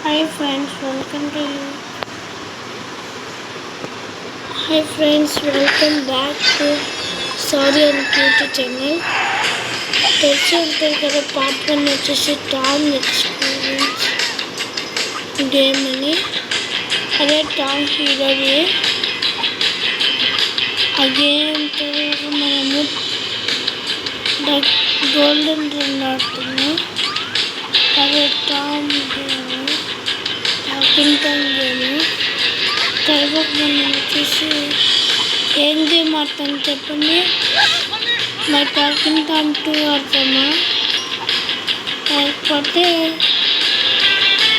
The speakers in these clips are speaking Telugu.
Hi friends, welcome to you. Hi friends, welcome back to Saudi and Cutie channel. తెలిసి ఉంటుంది కదా పార్ట్ 1 వచ్చేసి టామ్ ఎక్స్పీరియన్స్ గేమ్ అని. అదే టామ్ హీరోది. ఆ గేమ్ తర్వాత మనము గోల్డెన్ రన్ ఆడుతున్నాం. అదే Tom game, talking Tom game. తర్వాత మనం వచ్చేసి ఏం గేమ్ ఆడతాం చెప్పండి. మై టాకింగ్ టామ్ 2 ఆడతామా, లేకపోతే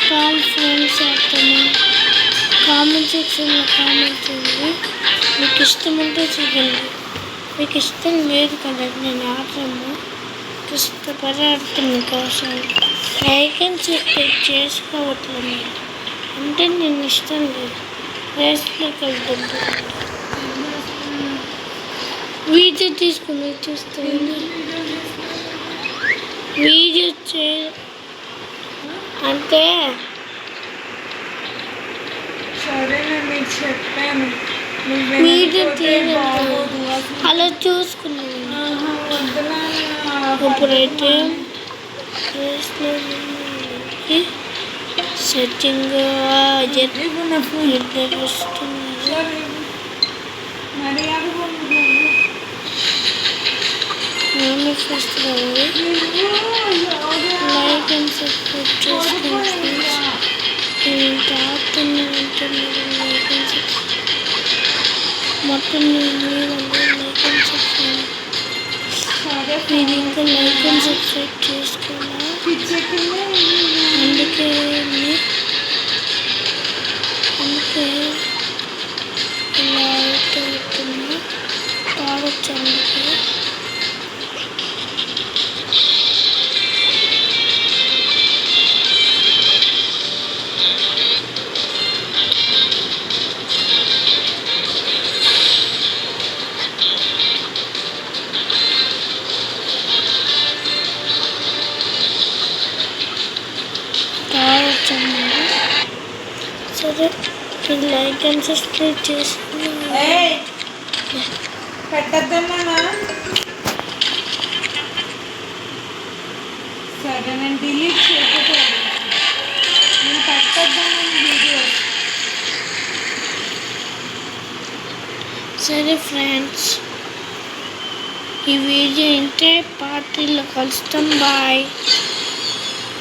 టామ్ ఫ్రెండ్స్ ఆడతామా? కామెంట్ సెక్షన్లో కామెంట్ చేయండి. మీకు ఇష్టం ఉంటే చూడండి, మీకు ఇష్టం లేదు కదా నేను ఆడతాను, ఇష్టపడి ఆడుతున్నాను కోసం లైక్ అండ్ సబ్స్క్రైబ్ చేసుకోవట్లేదు అంటే నేను ఇష్టం లేదు. రేస్లోకి వెళ్తుంటాను, వీడియో తీసుకుని చూస్తాను. వీడియో అంటే వీడియో అలా చూసుకున్నాను. ఇప్పుడైతే setting first like and subscribe చేసుకోండి. నేను ఆడుతున్నానంటే మీరు లైక్ అండ్ సబ్స్క్రైబ్ మొత్తం మీరందరూ లైక్ అండ్ సబ్స్క్రైబ్. మీరు ఇంకా లైక్ అండ్ సబ్స్క్రైబ్ చేసుకోవాలా? అందుకే ఇలా అవుతున్నా ఆడొచ్చు. అందుకే సరే, లైక్ అండ్ సబ్స్క్రైబ్ చేసుకుని పెట్టద్దన్నా. సరే, నేను డిలీట్ చేయకపోయాను. నేను పెట్టద్దన్నా వీడియో. సరే ఫ్రెండ్స్, ఈ వీడియో ఇంతే. పార్టీలో కలుస్తాం. బాయ్.